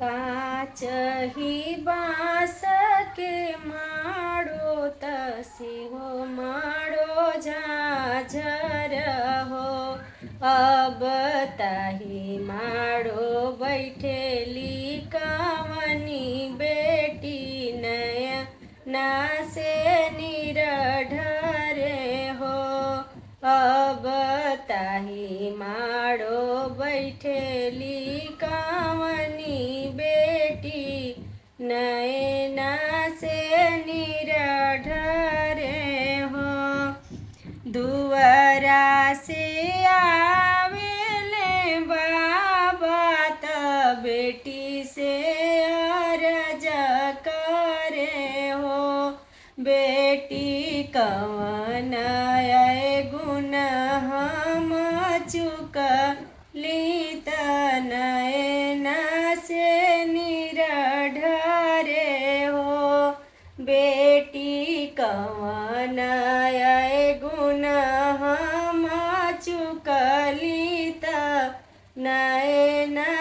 काच ही बाँस के माड़ो तसी हो माड़ो झाझर हो। अब ताही माड़ो बैठेली कावनी बेटी नया ना से निरढरे हो। अब ताही माड़ो बैठेली कावनी बेटी नैना से निरढरे हो। दुआरा से आवेले बाबा त बेटी से अरज करे हो। बेटी कवन गुण हम चुकली त नैना से निरढरे हो। बेटी कवन गुण हम चुकली त नैना